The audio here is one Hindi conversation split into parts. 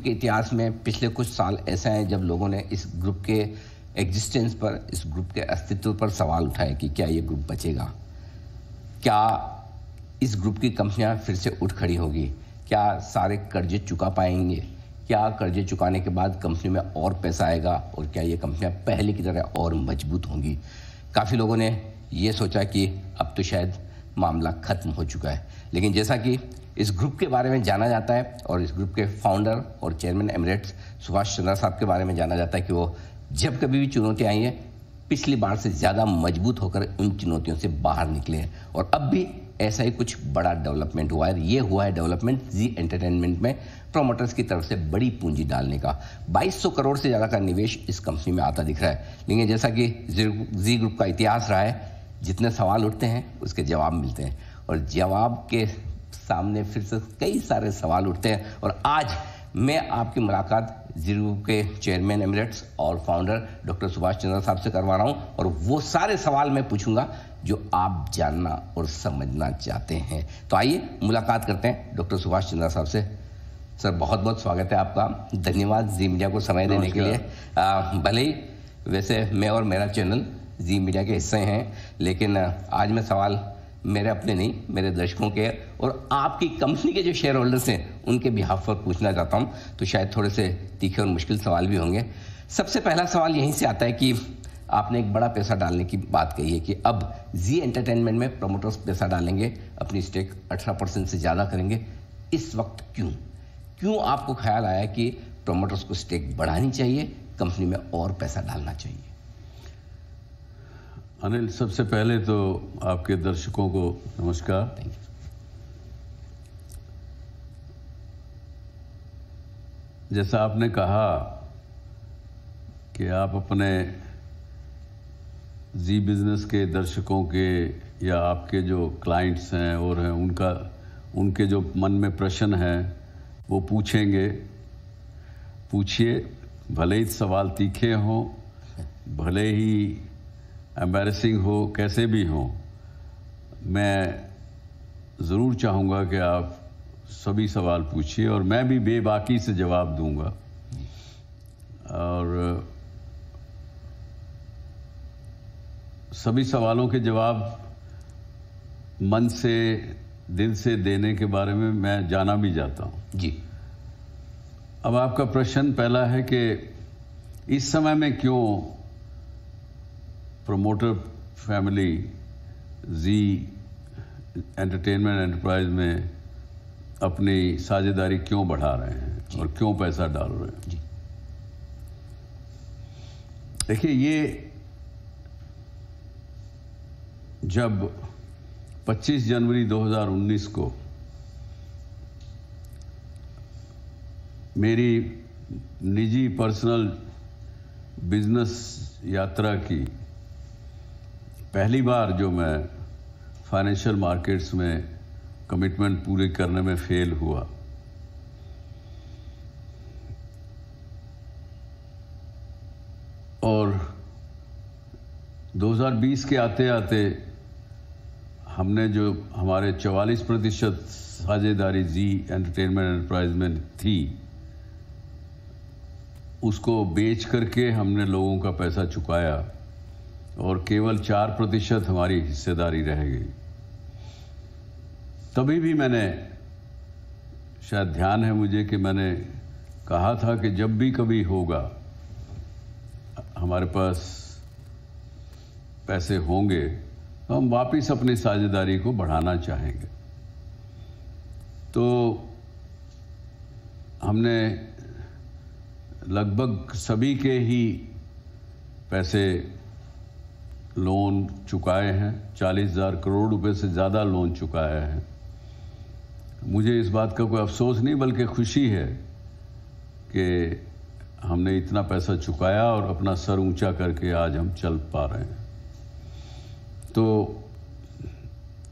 के इतिहास में पिछले कुछ साल ऐसे हैं जब लोगों ने इस ग्रुप के एग्जिस्टेंस पर, इस ग्रुप के अस्तित्व पर सवाल उठाए कि क्या ये ग्रुप बचेगा, क्या इस ग्रुप की कंपनियां फिर से उठ खड़ी होगी, क्या सारे कर्जे चुका पाएंगे, क्या कर्जे चुकाने के बाद कंपनी में और पैसा आएगा और क्या ये कंपनियां पहले की तरह और मजबूत होंगी। काफ़ी लोगों ने ये सोचा कि अब तो शायद मामला खत्म हो चुका है, लेकिन जैसा कि इस ग्रुप के बारे में जाना जाता है और इस ग्रुप के फाउंडर और चेयरमैन एमिरेट्स सुभाष चंद्रा साहब के बारे में जाना जाता है कि वो जब कभी भी चुनौतियाँ आई हैं पिछली बार से ज़्यादा मजबूत होकर उन चुनौतियों से बाहर निकले हैं और अब भी ऐसा ही कुछ बड़ा डेवलपमेंट हुआ है। ये हुआ है डेवलपमेंट जी एंटरटेनमेंट में प्रोमोटर्स की तरफ से बड़ी पूंजी डालने का। 2200 करोड़ से ज़्यादा का निवेश इस कंपनी में आता दिख रहा है। लेकिन जैसा कि जी ग्रुप का इतिहास रहा है, जितने सवाल उठते हैं उसके जवाब मिलते हैं और जवाब के सामने फिर से कई सारे सवाल उठते हैं। और आज मैं आपकी मुलाकात जी ग्रुप के चेयरमैन एमिरेट्स और फाउंडर डॉक्टर सुभाष चंद्रा साहब से करवा रहा हूँ और वो सारे सवाल मैं पूछूंगा जो आप जानना और समझना चाहते हैं। तो आइए मुलाकात करते हैं डॉक्टर सुभाष चंद्रा साहब से। सर, बहुत बहुत स्वागत है आपका। धन्यवाद जी मीडिया को समय देने के लिए। भले ही वैसे मैं और मेरा चैनल जी मीडिया के हिस्से हैं, लेकिन आज मैं सवाल मेरे अपने नहीं, मेरे दर्शकों के और आपकी कंपनी के जो शेयर होल्डर्स हैं उनके बिहाफ पर पूछना चाहता हूं। तो शायद थोड़े से तीखे और मुश्किल सवाल भी होंगे। सबसे पहला सवाल यहीं से आता है कि आपने एक बड़ा पैसा डालने की बात कही है कि अब जी एंटरटेनमेंट में प्रमोटर्स पैसा डालेंगे, अपनी स्टेक 18% से ज़्यादा करेंगे। इस वक्त क्यों आपको ख्याल आया कि प्रमोटर्स को स्टेक बढ़ानी चाहिए, कंपनी में और पैसा डालना चाहिए? अनिल, सबसे पहले तो आपके दर्शकों को नमस्कार। जैसा आपने कहा कि आप अपने जी बिजनेस के दर्शकों के या आपके जो क्लाइंट्स हैं और हैं उनके जो मन में प्रश्न हैं वो पूछेंगे। पूछिए, भले ही सवाल तीखे हों, भले ही एम्बैरेसिंग हो, कैसे भी हो, मैं ज़रूर चाहूँगा कि आप सभी सवाल पूछिए और मैं भी बेबाकी से जवाब दूंगा। और सभी सवालों के जवाब मन से, दिल से देने के बारे में मैं जाना भी जाता हूँ जी। अब आपका प्रश्न पहला है कि इस समय में क्यों प्रमोटर फैमिली जी एंटरटेनमेंट एंटरप्राइज में अपनी साझेदारी क्यों बढ़ा रहे हैं और क्यों पैसा डाल रहे हैं जी। देखिए, ये जब 25 जनवरी 2019 को मेरी निजी पर्सनल बिजनेस यात्रा की पहली बार जो मैं फाइनेंशियल मार्केट्स में कमिटमेंट पूरी करने में फेल हुआ, और 2020 के आते आते हमने जो हमारे 44% साझेदारी जी एंटरटेनमेंट एंटरप्राइज में थी उसको बेच करके हमने लोगों का पैसा चुकाया और केवल 4% हमारी हिस्सेदारी रह गई। तभी भी मैंने, शायद ध्यान है मुझे कि मैंने कहा था कि जब भी कभी होगा हमारे पास पैसे होंगे तो हम वापस अपनी साझेदारी को बढ़ाना चाहेंगे। तो हमने लगभग सभी के ही पैसे लोन चुकाए हैं। 40,000 करोड़ रुपए से ज़्यादा लोन चुकाया है। मुझे इस बात का कोई अफसोस नहीं बल्कि खुशी है कि हमने इतना पैसा चुकाया और अपना सर ऊंचा करके आज हम चल पा रहे हैं। तो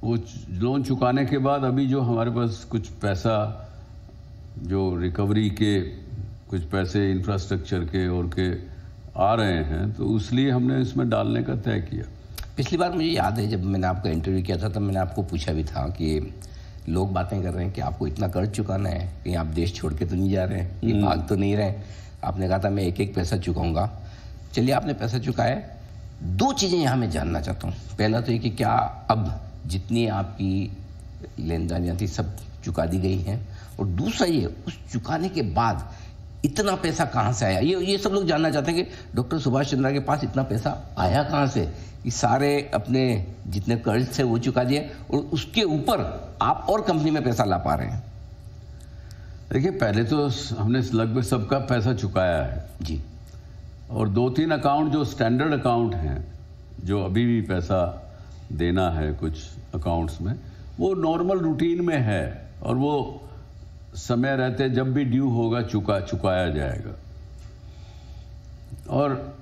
वो लोन चुकाने के बाद अभी जो हमारे पास कुछ पैसा, जो रिकवरी के कुछ पैसे इंफ्रास्ट्रक्चर के और के आ रहे हैं, तो इसलिए हमने इसमें डालने का तय किया। पिछली बार मुझे याद है जब मैंने आपका इंटरव्यू किया था तब मैंने आपको पूछा भी था कि लोग बातें कर रहे हैं कि आपको इतना कर्ज चुकाना है, कहीं आप देश छोड़ के तो नहीं जा रहे हैं, ये भाग तो नहीं रहे हैं। आपने कहा था मैं एक एक पैसा चुकाऊंगा। चलिए आपने पैसा चुकाया। दो चीज़ें यहाँ मैं जानना चाहता हूँ। पहला तो ये कि क्या अब जितनी आपकी लेन देन थी सब चुका दी गई हैं, और दूसरा ये उस चुकाने के बाद इतना पैसा कहाँ से आया, ये सब लोग जानना चाहते हैं कि डॉक्टर सुभाष चंद्रा के पास इतना पैसा आया कहाँ से, कि सारे अपने जितने कर्ज थे वो चुका दिए और उसके ऊपर आप और कंपनी में पैसा ला पा रहे हैं। देखिए, पहले तो हमने लगभग सबका पैसा चुकाया है जी, और 2-3 अकाउंट जो स्टैंडर्ड अकाउंट हैं, जो अभी भी पैसा देना है कुछ अकाउंट्स में, वो नॉर्मल रूटीन में है और वो समय रहते जब भी ड्यू होगा चुकाया जाएगा। और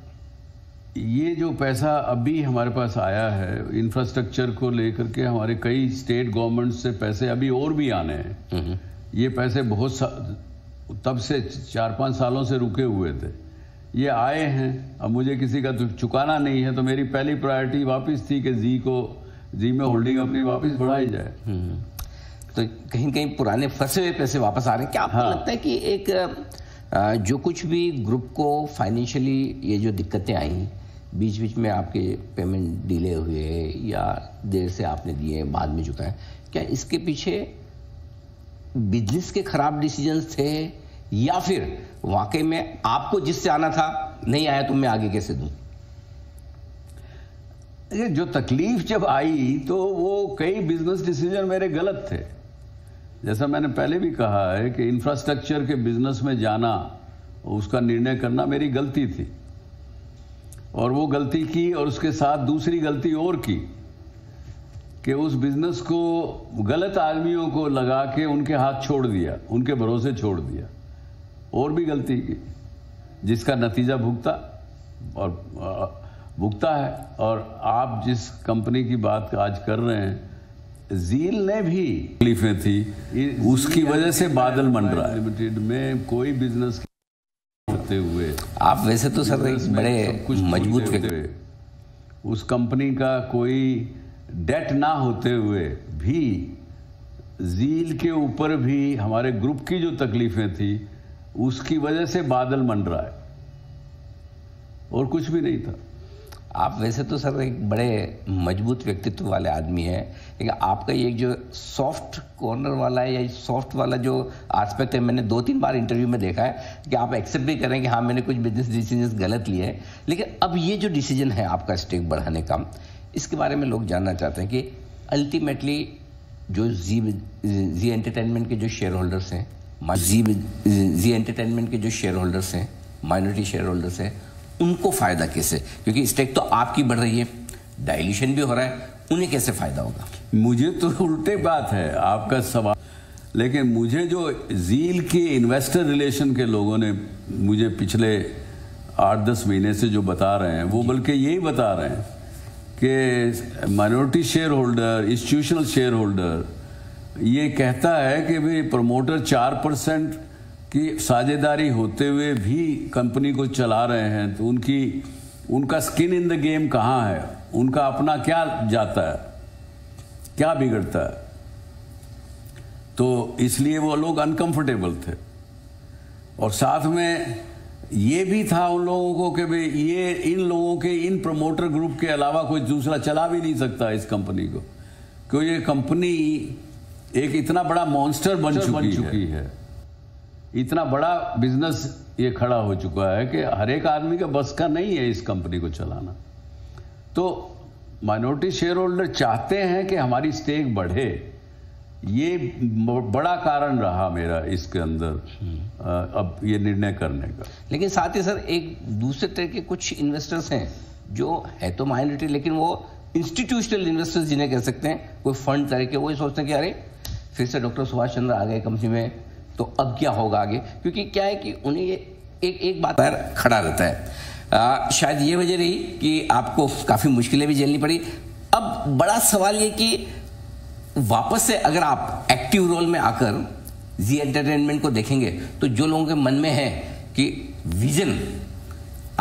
ये जो पैसा अभी हमारे पास आया है इंफ्रास्ट्रक्चर को लेकर के, हमारे कई स्टेट गवर्नमेंट से पैसे अभी और भी आने हैं। ये पैसे बहुत तब से 4-5 सालों से रुके हुए थे, ये आए हैं। अब मुझे किसी का चुकाना नहीं है, तो मेरी पहली प्रायोरिटी वापस थी कि जी में होल्डिंग अपनी वापस बढ़ाई जाए। तो कहीं न कहीं पुराने फंसे हुए पैसे वापस आ रहे हैं। क्या आपको लगता है कि एक जो कुछ भी ग्रुप को फाइनेंशियली ये जो दिक्कतें आई, बीच बीच में आपके पेमेंट डिले हुए या देर से आपने दिए बाद में चुकाए, क्या इसके पीछे बिजनेस के खराब डिसीजंस थे या फिर वाकई में आपको जिससे आना था नहीं आया तो मैं आगे कैसे दूं? जो तकलीफ जब आई तो वो कई बिजनेस डिसीजन मेरे गलत थे। जैसा मैंने पहले भी कहा है कि इंफ्रास्ट्रक्चर के बिजनेस में जाना, उसका निर्णय करना मेरी गलती थी, और वो गलती की और उसके साथ दूसरी गलती और की कि उस बिजनेस को गलत आदमियों को लगा के उनके हाथ छोड़ दिया, उनके भरोसे छोड़ दिया, और भी गलती की जिसका नतीजा भुगता है। और आप जिस कंपनी की बात आज कर रहे हैं, ज़ील ने भी तकलीफें थी, उसकी वजह से बादल मंडरा लिमिटेड में कोई बिजनेस होते हुए, आप वैसे तो सर बड़े मजबूत व्यक्ति, उस कंपनी का कोई डेट ना होते हुए भी ज़ील के ऊपर भी हमारे ग्रुप की जो तकलीफें थी उसकी वजह से बादल मंडरा है, और कुछ भी नहीं था। आप वैसे तो सर एक बड़े मजबूत व्यक्तित्व वाले आदमी हैं, लेकिन आपका ये जो सॉफ्ट कॉर्नर वाला है या सॉफ्ट वाला जो एस्पेक्ट है, मैंने 2-3 बार इंटरव्यू में देखा है कि आप एक्सेप्ट भी करें कि हाँ मैंने कुछ बिजनेस डिसीजन गलत लिए हैं, लेकिन अब ये जो डिसीजन है आपका स्टेक बढ़ाने का, इसके बारे में लोग जानना चाहते हैं कि अल्टीमेटली जो जी एंटरटेनमेंट के जो शेयर होल्डर्स हैं, जी एंटरटेनमेंट के जो शेयर होल्डर्स हैं, माइनॉरिटी शेयर होल्डर्स हैं, उनको फायदा कैसे, क्योंकि स्टेक तो आपकी बढ़ रही है, डाइल्यूशन भी हो रहा है, उन्हें कैसे फायदा होगा? मुझे तो उल्टे बात है आपका सवाल, लेकिन मुझे जो ज़ील के इन्वेस्टर रिलेशन के लोगों ने मुझे पिछले 8-10 महीने से जो बता रहे हैं, वो बल्कि यही बता रहे हैं कि minority share holder, institutional share holder ये कहता है कि भाई प्रमोटर 4% की साझेदारी होते हुए भी कंपनी को चला रहे हैं, तो उनका स्किन इन द गेम कहाँ है, उनका अपना क्या जाता है, क्या बिगड़ता है। तो इसलिए वो लोग अनकंफर्टेबल थे, और साथ में ये भी था उन लोगों को कि भाई ये इन लोगों के, इन प्रमोटर ग्रुप के अलावा कोई दूसरा चला भी नहीं सकता इस कंपनी को, क्योंकि ये कंपनी एक इतना बड़ा मॉन्स्टर बन चुकी है, इतना बड़ा बिजनेस ये खड़ा हो चुका है कि हर एक आदमी का बस का नहीं है इस कंपनी को चलाना। तो माइनॉरिटी शेयर होल्डर चाहते हैं कि हमारी स्टेक बढ़े, ये बड़ा कारण रहा मेरा इसके अंदर अब ये निर्णय करने का। लेकिन साथ ही सर एक दूसरे तरह के कुछ इन्वेस्टर्स हैं जो है तो माइनॉरिटी, लेकिन वो इंस्टीट्यूशनल इन्वेस्टर्स जिन्हें कह सकते हैं, कोई फंड तरह के, वो सोचते हैं कि अरे फिर से डॉक्टर सुभाष चंद्र आ गए कंपनी में, तो अब क्या होगा आगे, क्योंकि क्या है कि उन्हें ये एक बात पर खड़ा रहता है। शायद ये वजह रही कि आपको काफ़ी मुश्किलें भी झेलनी पड़ी। अब बड़ा सवाल ये कि वापस से अगर आप एक्टिव रोल में आकर जी एंटरटेनमेंट को देखेंगे, तो जो लोगों के मन में है कि विजन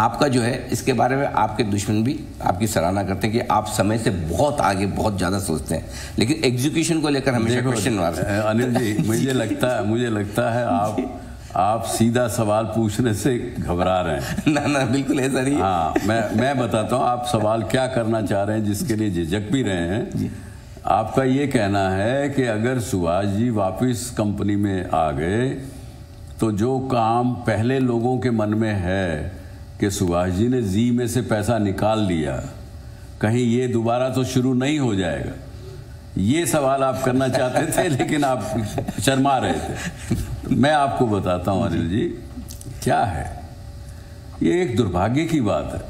आपका जो है इसके बारे में आपके दुश्मन भी आपकी सराहना करते हैं कि आप समय से बहुत आगे बहुत ज़्यादा सोचते हैं, लेकिन एग्जीक्यूशन को लेकर हमेशा क्वेश्चन मार्क। अनिल जी, मुझे लगता है आप सीधा सवाल पूछने से घबरा रहे हैं। ना बिल्कुल ऐसा नहीं। हाँ, मैं बताता हूँ आप सवाल क्या करना चाह रहे हैं, जिसके लिए झिझक भी रहे हैं। आपका ये कहना है कि अगर सुभाष जी वापस कंपनी में आ गए तो जो काम पहले लोगों के मन में है कि सुभाष जी ने जी में से पैसा निकाल लिया, कहीं ये दोबारा तो शुरू नहीं हो जाएगा, ये सवाल आप करना चाहते थे, लेकिन आप शर्मा रहे थे। मैं आपको बताता हूं अनिल जी क्या है। ये एक दुर्भाग्य की बात है।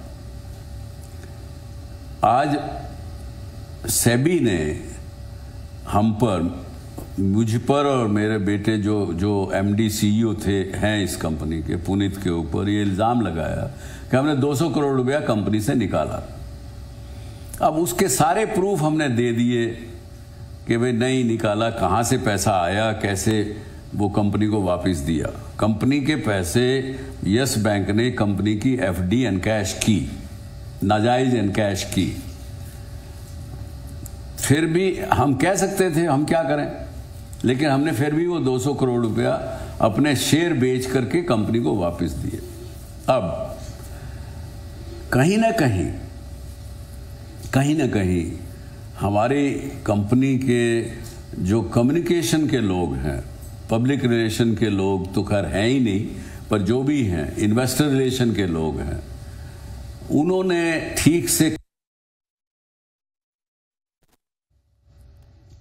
आज सेबी ने हम पर, मुझ पर और मेरे बेटे जो एमडी सीईओ हैं इस कंपनी के, पुनीत के ऊपर ये इल्ज़ाम लगाया कि हमने 200 करोड़ रुपया कंपनी से निकाला। अब उसके सारे प्रूफ हमने दे दिए कि भाई नहीं निकाला, कहाँ से पैसा आया, कैसे वो कंपनी को वापस दिया। कंपनी के पैसे यस बैंक ने कंपनी की एफडी एनकैश की, नाजायज एनकैश की। फिर भी हम कह सकते थे हम क्या करें, लेकिन हमने फिर भी वो 200 करोड़ रुपया अपने शेयर बेच करके कंपनी को वापस दिए। अब कहीं ना कहीं हमारी कंपनी के जो कम्युनिकेशन के लोग हैं, पब्लिक रिलेशन के लोग तो खैर हैं ही नहीं, पर जो भी हैं इन्वेस्टर रिलेशन के लोग हैं, उन्होंने ठीक से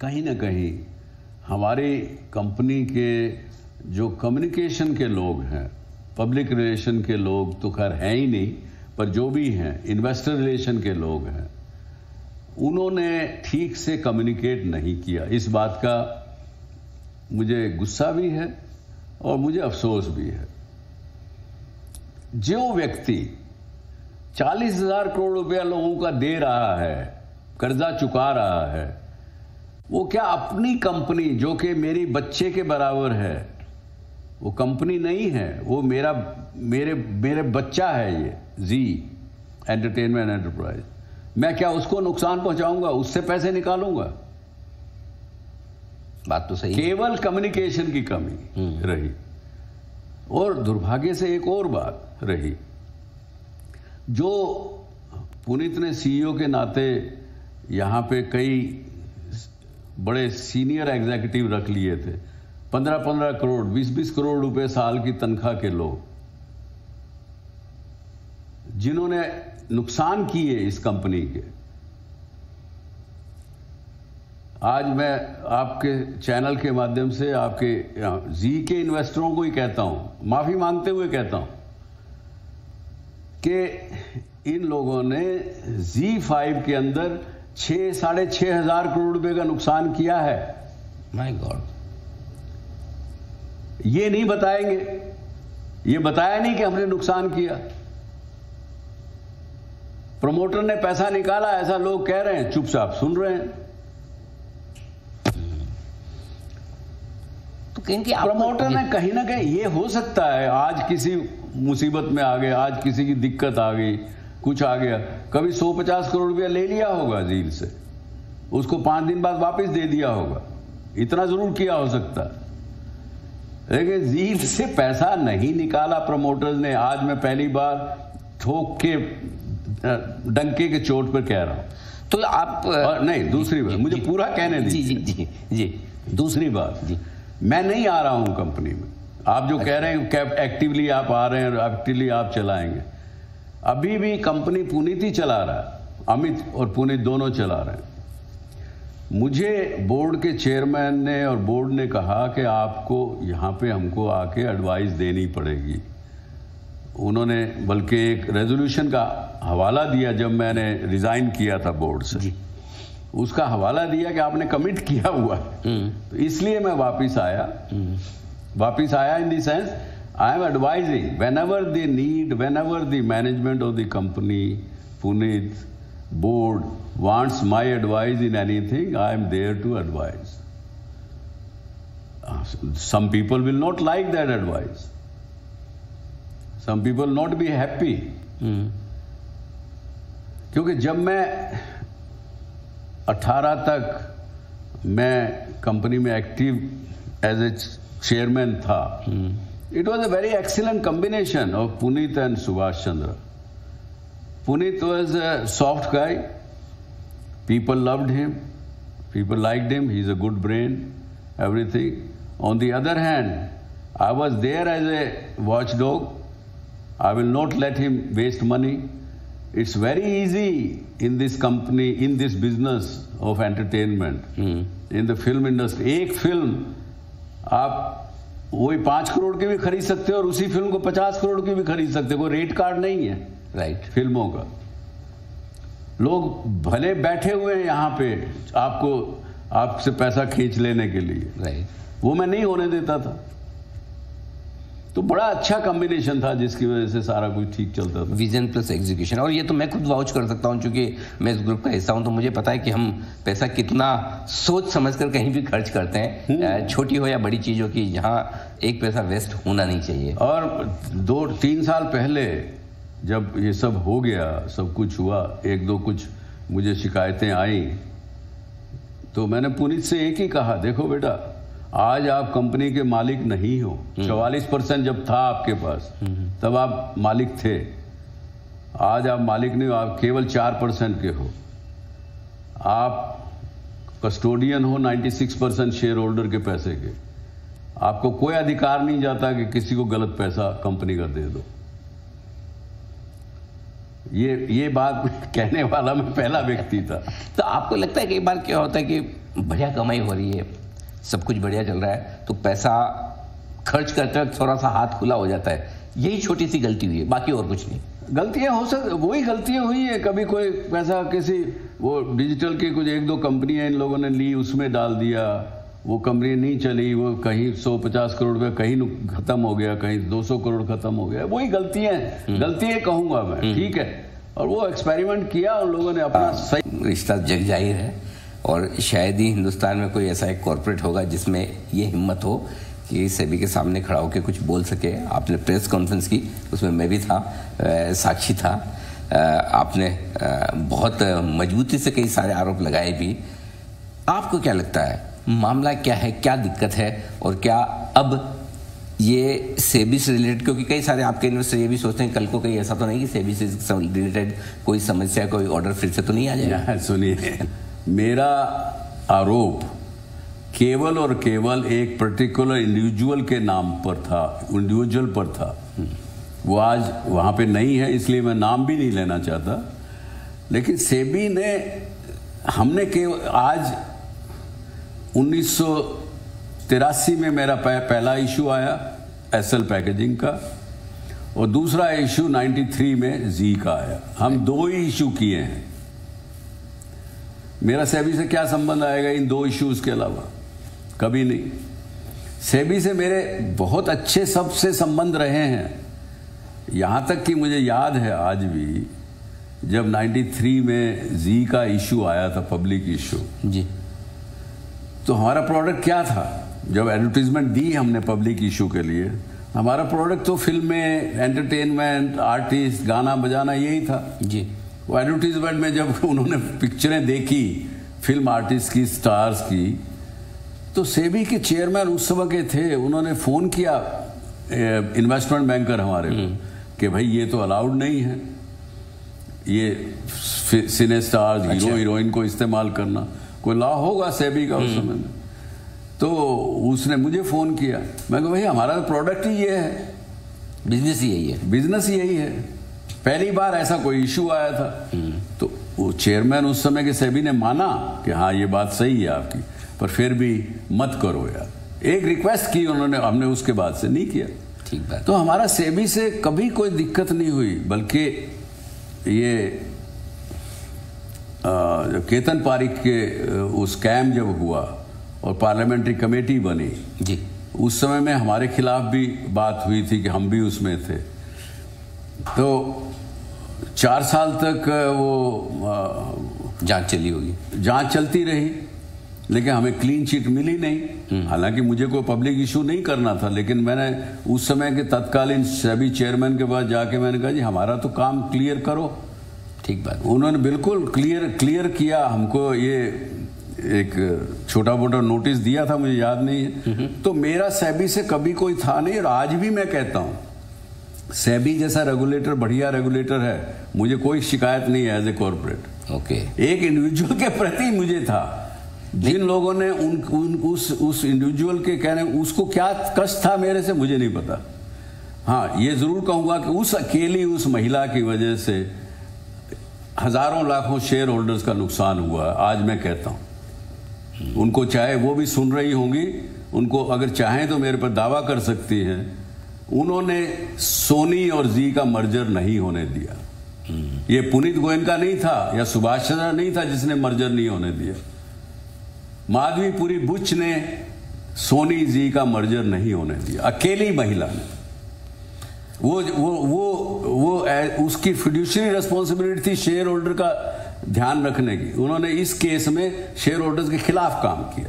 कहीं ना कहीं हमारी कंपनी के जो कम्युनिकेशन के लोग हैं, पब्लिक रिलेशन के लोग तो खैर हैं ही नहीं, पर जो भी हैं इन्वेस्टर रिलेशन के लोग हैं, उन्होंने ठीक से कम्युनिकेट नहीं किया। इस बात का मुझे गुस्सा भी है और मुझे अफसोस भी है। जो व्यक्ति 40,000 करोड़ रुपया लोगों का दे रहा है, कर्जा चुका रहा है, वो क्या अपनी कंपनी जो कि मेरी बच्चे के बराबर है, वो कंपनी नहीं है, वो मेरे बच्चा है, ये जी एंटरटेनमेंट एंटरप्राइज, मैं क्या उसको नुकसान पहुंचाऊंगा, उससे पैसे निकालूंगा? बात तो सही। केवल कम्युनिकेशन की कमी रही। और दुर्भाग्य से एक और बात रही, जो पुनीत ने सीईओ के नाते यहां पे कई बड़े सीनियर एग्जीक्यूटिव रख लिए थे, 15-15 करोड़ 20-20 करोड़ रुपए साल की तनख्वाह के लोग, जिन्होंने नुकसान किए इस कंपनी के। आज मैं आपके चैनल के माध्यम से आपके जी के इन्वेस्टरों को ही कहता हूं, माफी मांगते हुए कहता हूं कि इन लोगों ने Z5 के अंदर 6-6.5 हजार करोड़ रुपए का नुकसान किया है। माय गॉड, ये नहीं बताएंगे, ये बताया नहीं कि हमने नुकसान किया। प्रमोटर ने पैसा निकाला ऐसा लोग कह रहे हैं, चुपचाप सुन रहे हैं। तो कहेंगे प्रमोटर ने कहीं ना कहीं, ये हो सकता है आज किसी मुसीबत में आ गए, आज किसी की दिक्कत आ गई, कुछ आ गया, कभी 150 करोड़ रुपया ले लिया होगा जील से, उसको 5 दिन बाद वापस दे दिया होगा, इतना जरूर किया हो सकता है। लेकिन जील से पैसा नहीं निकाला प्रमोटर्स ने। आज मैं पहली बार ठोक के डंके के चोट पर कह रहा हूं। तो आप नहीं, दूसरी बात मुझे पूरा कहने दीजिए। जी जी जी। दूसरी बात, मैं नहीं आ रहा हूं कंपनी में। आप जो कह रहे हैं एक्टिवली आप आ रहे हैं, एक्टिवली आप चलाएंगे, अभी भी कंपनी पुनीत ही चला रहा है, अमित और पुनीत दोनों चला रहे हैं। मुझे बोर्ड के चेयरमैन ने और बोर्ड ने कहा कि आपको यहाँ पे हमको आके एडवाइस देनी पड़ेगी। उन्होंने बल्कि एक रेजोल्यूशन का हवाला दिया जब मैंने रिजाइन किया था बोर्ड से, उसका हवाला दिया कि आपने कमिट किया हुआ है। तो इसलिए मैं वापस आया in the sense I am advising whenever they need, whenever the management of the company, Puneet, board wants my advice in anything, I am there to advise. Some people will not like that advice. Some people not be happy. क्योंकि जब मैं 18 तक मैं कंपनी में एक्टिव एज ए चेयरमैन था, it was a very excellent combination of Puneet and Subhash Chandra. Puneet was a soft guy, people loved him, people liked him, he's a good brain, everything. On the other hand, I was there as a watchdog. I will not let him waste money. It's very easy in this company, in this business of entertainment, in the film industry. एक फिल्म आप वही 5 करोड़ की भी खरीद सकते हो और उसी फिल्म को 50 करोड़ की भी खरीद सकते हो. कोई रेट कार्ड नहीं है, राइट, फिल्मों का. लोग भले बैठे हुए हैं यहाँ पे आपसे पैसा खींच लेने के लिए, राइट, वो मैं नहीं होने देता था. तो बड़ा अच्छा कॉम्बिनेशन था जिसकी वजह से सारा कुछ ठीक चलता था. Vision plus execution. और ये तो मैं खुद वाउच कर सकता हूँ, क्योंकि मैं इस ग्रुप का हिस्सा हूँ, तो मुझे पता है कि हम पैसा कितना सोच समझकर कहीं भी खर्च करते हैं, छोटी हो या बड़ी चीज़ हो, कि जहाँ एक पैसा वेस्ट होना नहीं चाहिए. और 2-3 साल पहले जब ये सब हो गया, सब कुछ हुआ, 1-2 कुछ मुझे शिकायतें आई, तो मैंने पुनीत से एक ही कहा, देखो बेटा, आज आप कंपनी के मालिक नहीं हो. 44% जब था आपके पास तब आप मालिक थे. आज आप मालिक नहीं हो, आप केवल 4% के हो. आप कस्टोडियन हो 96% शेयर होल्डर के पैसे के. आपको कोई अधिकार नहीं जाता कि किसी को गलत पैसा कंपनी का दे दो. ये बात कहने वाला मैं पहला व्यक्ति था. तो आपको लगता है कई बार क्या होता है कि बढ़िया कमाई हो रही है, सब कुछ बढ़िया चल रहा है, तो पैसा खर्च करते वक्त थोड़ा सा हाथ खुला हो जाता है, यही छोटी सी गलती हुई है, बाकी और कुछ नहीं? गलतियां हो सकती, वही गलतियां हुई है. कभी कोई पैसा किसी वो डिजिटल की कुछ 1-2 कंपनियां इन लोगों ने ली, उसमें डाल दिया, वो कंपनी नहीं चली, वो कहीं 150 करोड़ रुपये कहीं खत्म हो गया, कहीं 200 करोड़ खत्म हो गया. वही गलतियां कहूंगा मैं, ठीक है. और वो एक्सपेरिमेंट किया उन लोगों ने अपना सही. रिश्ता जग जाहिर है, और शायद ही हिंदुस्तान में कोई ऐसा एक कॉर्पोरेट होगा जिसमें ये हिम्मत हो कि सेबी के सामने खड़ा होकर कुछ बोल सके. आपने प्रेस कॉन्फ्रेंस की, उसमें मैं भी था, साक्षी था. आपने बहुत मजबूती से कई सारे आरोप लगाए भी. आपको क्या लगता है, मामला क्या है, क्या दिक्कत है, और क्या अब ये सेबी से रिलेटेड, क्योंकि कई सारे आपके इन्वेस्टर ये भी सोचते हैं कल को कहीं ऐसा तो नहीं कि सेबी से रिलेटेड कोई समस्या, कोई ऑर्डर फिर से तो नहीं आ जाएगा? सुनिए, मेरा आरोप केवल और केवल एक पर्टिकुलर इंडिविजुअल के नाम पर था, इंडिविजुअल पर था. वो आज वहाँ पे नहीं है, इसलिए मैं नाम भी नहीं लेना चाहता. लेकिन सेबी ने, हमने केवल आज 1983 में मेरा पहला इशू आया एसएल पैकेजिंग का, और दूसरा इशू 93 में जी का आया. हम 2 ही इशू किए हैं. मेरा सेबी से क्या संबंध आएगा इन 2 इश्यूज के अलावा? कभी नहीं. सेबी से मेरे बहुत अच्छे सबसे संबंध रहे हैं, यहां तक कि मुझे याद है आज भी, जब 93 में जी का इशू आया था, पब्लिक इशू जी, तो हमारा प्रोडक्ट क्या था? जब एडवर्टीजमेंट दी हमने पब्लिक इशू के लिए, हमारा प्रोडक्ट तो फिल्में, एंटरटेनमेंट, आर्टिस्ट, गाना बजाना, यही था जी. वो एडवर्टीजमेंट में जब उन्होंने पिक्चरें देखी फिल्म आर्टिस्ट की, स्टार्स की, तो सेबी के चेयरमैन उस समय के थे, उन्होंने फ़ोन किया इन्वेस्टमेंट बैंकर हमारे को कि भाई ये तो अलाउड नहीं है, ये सिने स्टार्स, हीरो हीरोइन को इस्तेमाल करना. कोई लॉ होगा सेबी का उस समय में. तो उसने मुझे फ़ोन किया. मैं कहा भाई हमारा प्रोडक्ट ही ये है, बिजनेस ही यही है, बिजनेस ही यही है. पहली बार ऐसा कोई इशू आया था. तो वो चेयरमैन उस समय के सेबी ने माना कि हाँ ये बात सही है आपकी, पर फिर भी मत करो यार. एक रिक्वेस्ट की उन्होंने, हमने उसके बाद से नहीं किया. ठीक बात. तो हमारा सेबी से कभी कोई दिक्कत नहीं हुई, बल्कि ये केतन पारिक के वो स्कैम जब हुआ और पार्लियामेंट्री कमेटी बनी जी, उस समय में हमारे खिलाफ भी बात हुई थी कि हम भी उसमें थे. तो 4 साल तक वो जांच चली होगी, जांच चलती रही. लेकिन हमें क्लीन चिट मिली नहीं। हालांकि मुझे कोई पब्लिक इशू नहीं करना था, लेकिन मैंने उस समय के तत्कालीन सेबी चेयरमैन के पास जाके मैंने कहा जी हमारा तो काम क्लियर करो। ठीक बात। उन्होंने बिल्कुल क्लियर किया हमको। ये एक छोटा मोटा नोटिस दिया था, मुझे याद नहीं है। तो मेरा सेबी से कभी कोई था नहीं, और आज भी मैं कहता हूं सेबी जैसा रेगुलेटर बढ़िया रेगुलेटर है, मुझे कोई शिकायत नहीं है एज ए कॉर्पोरेट। ओके। एक इंडिविजुअल के प्रति मुझे था, जिन लोगों ने उस इंडिविजुअल के कहने उसको क्या कष्ट था मेरे से मुझे नहीं पता। हाँ, ये जरूर कहूंगा कि उस अकेली उस महिला की वजह से हजारों लाखों शेयर होल्डर्स का नुकसान हुआ। आज मैं कहता हूं उनको, चाहे वो भी सुन रही होंगी, उनको अगर चाहें तो मेरे पर दावा कर सकती हैं, उन्होंने सोनी और जी का मर्जर नहीं होने दिया। ये पुनीत गोयनका नहीं था या सुभाष चंद्र नहीं था जिसने मर्जर नहीं होने दिया। माधवीपुरी बुच ने सोनी जी का मर्जर नहीं होने दिया, अकेली महिला ने। वो उसकी फिड्यूशियरी रिस्पॉन्सिबिलिटी थी शेयर होल्डर का ध्यान रखने की। उन्होंने इस केस में शेयर होल्डर्स के खिलाफ काम किया।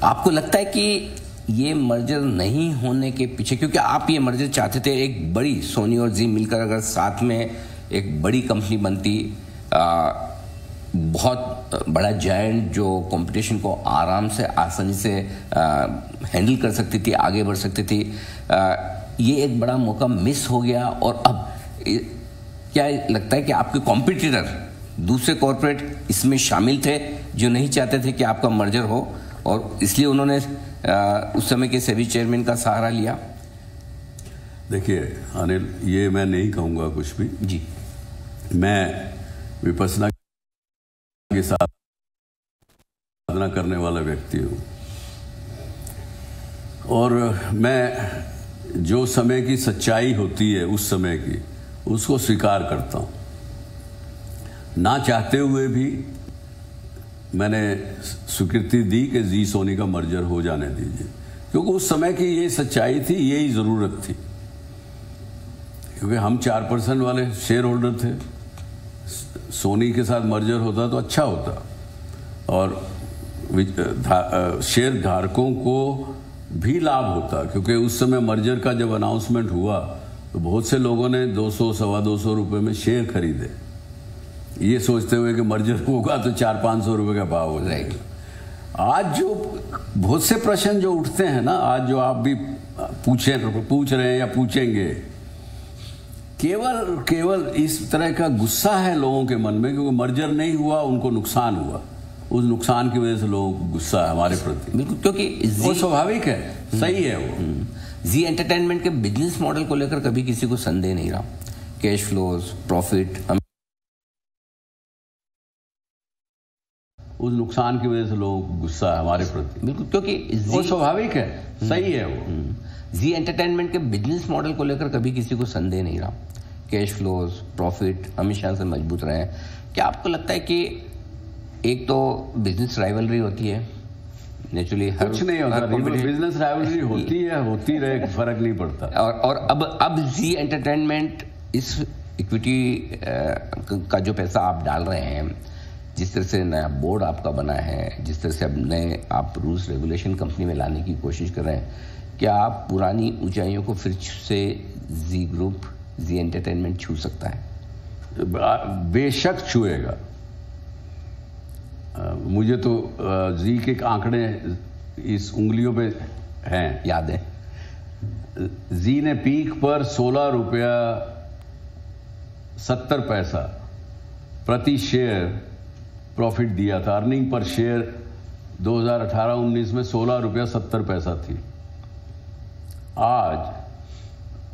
आपको लगता है कि ये मर्जर नहीं होने के पीछे, क्योंकि आप ये मर्जर चाहते थे, एक बड़ी सोनी और जी मिलकर अगर साथ में एक बड़ी कंपनी बनती, बहुत बड़ा जायंट जो कंपटीशन को आराम से आसानी से हैंडल कर सकती थी, आगे बढ़ सकती थी, ये एक बड़ा मौका मिस हो गया। और अब क्या लगता है कि आपके कॉम्पिटिटर दूसरे कॉर्पोरेट इसमें शामिल थे जो नहीं चाहते थे कि आपका मर्जर हो, और इसलिए उन्होंने उस समय के सेबी चेयरमैन का सहारा लिया? देखिए अनिल, ये मैं नहीं कहूंगा कुछ भी जी। मैं विपश्यना के साथ साधना करने वाला व्यक्ति हूं, और मैं जो समय की सच्चाई होती है उस समय की उसको स्वीकार करता हूं। ना चाहते हुए भी मैंने स्वीकृति दी कि जी सोनी का मर्जर हो जाने दीजिए, क्योंकि उस समय की ये सच्चाई थी, यही जरूरत थी। क्योंकि हम 4% वाले शेयर होल्डर थे, सोनी के साथ मर्जर होता तो अच्छा होता, और शेयर धारकों को भी लाभ होता। क्योंकि उस समय मर्जर का जब अनाउंसमेंट हुआ तो बहुत से लोगों ने 200 सवा 200 रुपए में शेयर खरीदे, ये सोचते हुए कि मर्जर होगा तो 400-500 रुपए का भाव हो जाएगा। आज जो बहुत से प्रश्न जो उठते हैं ना, आज जो आप भी पूछ रहे हैं या पूछेंगे, केवल इस तरह का गुस्सा है लोगों के मन में, क्योंकि मर्जर नहीं हुआ, उनको नुकसान हुआ। उस नुकसान की वजह से लोगों को गुस्सा है हमारे प्रति। बिल्कुल, क्योंकि वो स्वाभाविक है, सही है। वो जी एंटरटेनमेंट के बिजनेस मॉडल को लेकर कभी किसी को संदेह नहीं रहा। कैश फ्लोज, प्रॉफिट, उस नुकसान की वजह से लोगों को गुस्सा है हमारे प्रति। बिल्कुल, क्योंकि वो स्वाभाविक है, सही है। वो जी एंटरटेनमेंट के बिजनेस मॉडल को लेकर कभी किसी को संदेह नहीं रहा। कैश फ्लोज, प्रॉफिट हमेशा से मजबूत रहे हैं। क्या आपको लगता है कि एक तो बिजनेस राइवलरी होती है नेचुरली, कुछ नहीं होता, बिजनेस राइवलरी होती है, होती रहे, फर्क नहीं पड़ता। और अब जी एंटरटेनमेंट इस इक्विटी का जो पैसा आप डाल रहे हैं, जिस तरह से नया बोर्ड आपका बना है, जिस तरह से अब नए आप रूल्स रेगुलेशन कंपनी में लाने की कोशिश कर रहे हैं, क्या आप पुरानी ऊंचाइयों को फिर से जी ग्रुप, जी एंटरटेनमेंट छू सकता है? बेशक छुएगा। मुझे तो जी के आंकड़े इस उंगलियों पे हैं, याद है। जी ने पीक पर 16 रुपया 70 पैसा प्रति शेयर प्रॉफिट दिया था। अर्निंग पर शेयर 2018-19 में 16 रुपया 70 पैसा थी। आज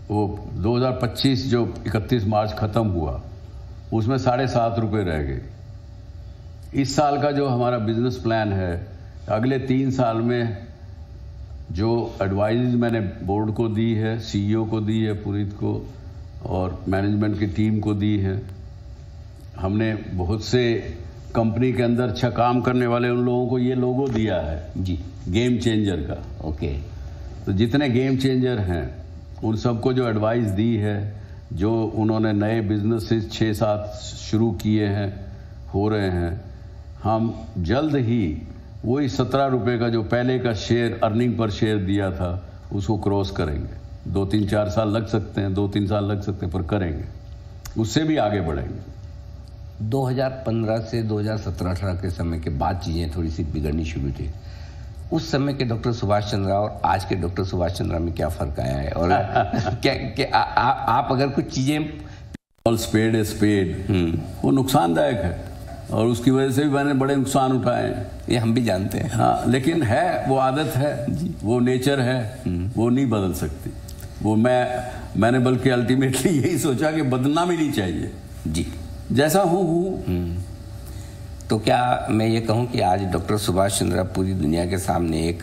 वो 2025 जो 31 मार्च खत्म हुआ उसमें 7.5 रुपये रह गए। इस साल का जो हमारा बिजनेस प्लान है, अगले 3 साल में जो एडवाइस मैंने बोर्ड को दी है, सीईओ को दी है, पुनीत को, और मैनेजमेंट की टीम को दी है, हमने बहुत से कंपनी के अंदर अच्छा काम करने वाले उन लोगों को ये लोगो दिया है जी, गेम चेंजर का। ओके। तो जितने गेम चेंजर हैं उन सबको जो एडवाइस दी है, जो उन्होंने नए बिजनेसेस 6-7 शुरू किए हैं, हो रहे हैं, हम जल्द ही वही 17 रुपये का जो पहले का शेयर अर्निंग पर शेयर दिया था उसको क्रॉस करेंगे। 2-3-4 साल लग सकते हैं, 2-3 साल लग सकते हैं, पर करेंगे, उससे भी आगे बढ़ेंगे। 2015 से 2017-18 के समय के बाद चीज़ें थोड़ी सी बिगड़नी शुरू थी। उस समय के डॉक्टर सुभाष चंद्रा और आज के डॉक्टर सुभाष चंद्रा में क्या फर्क आया है, और आप अगर कुछ चीज़ें स्पेड है स्पेड, वो नुकसानदायक है और उसकी वजह से भी मैंने बड़े नुकसान उठाए हैं, ये हम भी जानते हैं। हाँ, लेकिन है, वो आदत है, वो नेचर है, वो नहीं बदल सकती। वो मैंने बल्कि अल्टीमेटली यही सोचा कि बदलना भी नहीं चाहिए जी, जैसा हूँ। तो क्या मैं ये कहूँ कि आज डॉक्टर सुभाष चंद्रा पूरी दुनिया के सामने एक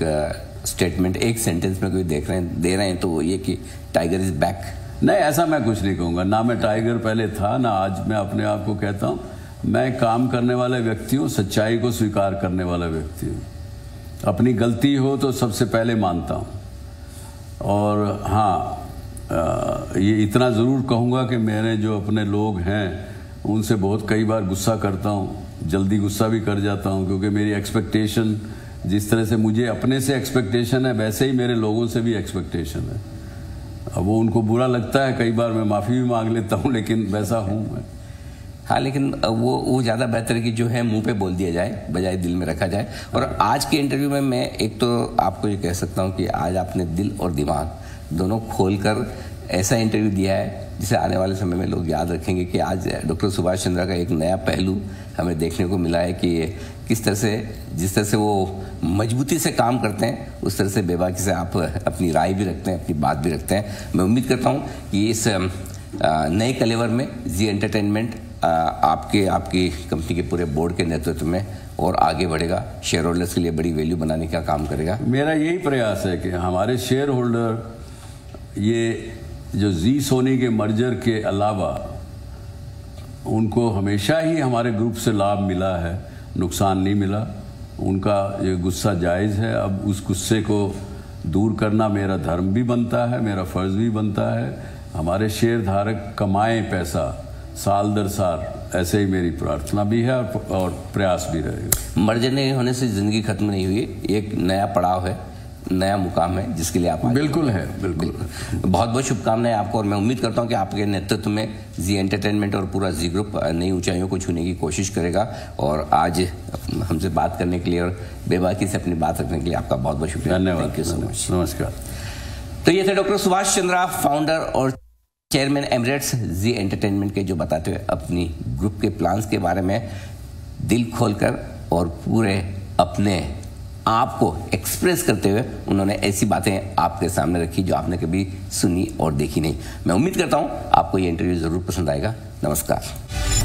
स्टेटमेंट, एक सेंटेंस में कोई दे रहे हैं तो वो ये कि टाइगर इज बैक? नहीं, ऐसा मैं कुछ नहीं कहूँगा। ना मैं टाइगर पहले था, ना आज मैं अपने आप को कहता हूँ। मैं काम करने वाला व्यक्ति हूँ, सच्चाई को स्वीकार करने वाला व्यक्ति हूँ। अपनी गलती हो तो सबसे पहले मानता हूँ। और हाँ, ये इतना ज़रूर कहूँगा कि मेरे जो अपने लोग हैं उनसे बहुत कई बार गुस्सा करता हूँ, जल्दी गुस्सा भी कर जाता हूँ, क्योंकि मेरी एक्सपेक्टेशन, जिस तरह से मुझे अपने से एक्सपेक्टेशन है वैसे ही मेरे लोगों से भी एक्सपेक्टेशन है। अब वो उनको बुरा लगता है, कई बार मैं माफ़ी भी मांग लेता हूँ, लेकिन वैसा हूँ मैं। हाँ, लेकिन वो ज़्यादा बेहतर है कि जो है मुंह पे बोल दिया जाए बजाय दिल में रखा जाए। और आज के इंटरव्यू में मैं एक तो आपको ये कह सकता हूँ कि आज आपने दिल और दिमाग दोनों खोलकर ऐसा इंटरव्यू दिया है जिसे आने वाले समय में लोग याद रखेंगे कि आज डॉक्टर सुभाष चंद्रा का एक नया पहलू हमें देखने को मिला है कि किस तरह से, जिस तरह से वो मजबूती से काम करते हैं, उस तरह से बेबाकी से आप अपनी राय भी रखते हैं, अपनी बात भी रखते हैं। मैं उम्मीद करता हूँ कि इस नए कलेवर में जी एंटरटेनमेंट आपकी कंपनी के पूरे बोर्ड के नेतृत्व में और आगे बढ़ेगा, शेयर होल्डर्स के लिए बड़ी वैल्यू बनाने का काम करेगा। मेरा यही प्रयास है कि हमारे शेयर होल्डर ये जो जी सोनी के मर्जर के अलावा उनको हमेशा ही हमारे ग्रुप से लाभ मिला है, नुकसान नहीं मिला। उनका ये गुस्सा जायज़ है। अब उस गुस्से को दूर करना मेरा धर्म भी बनता है, मेरा फ़र्ज़ भी बनता है। हमारे शेयर धारक कमाएं पैसा साल दर साल, ऐसे ही मेरी प्रार्थना भी है और प्रयास भी रहेगा। मर्जर नहीं होने से ज़िंदगी खत्म नहीं हुई, एक नया पड़ाव है, नया मुकाम है जिसके लिए आप बिल्कुल है। बिल्कुल। बहुत बहुत शुभकामनाएं आपको, और मैं उम्मीद करता हूं कि आपके नेतृत्व में जी एंटरटेनमेंट और पूरा जी ग्रुप नई ऊंचाइयों को छूने की कोशिश करेगा। और आज हमसे बात करने के लिए और बेबाकी से अपनी बात रखने के लिए आपका बहुत बहुत शुक्रिया। धन्यवाद। Thank you so much. नमस्कार। तो ये थे डॉक्टर सुभाष चंद्रा, फाउंडर और चेयरमैन एमिरेट्स जी एंटरटेनमेंट के, जो बताते हुए अपनी ग्रुप के प्लान्स के बारे में दिल खोलकर और पूरे अपने आप को एक्सप्रेस करते हुए उन्होंने ऐसी बातें आपके सामने रखी जो आपने कभी सुनी और देखी नहीं। मैं उम्मीद करता हूं आपको ये इंटरव्यू जरूर पसंद आएगा। नमस्कार।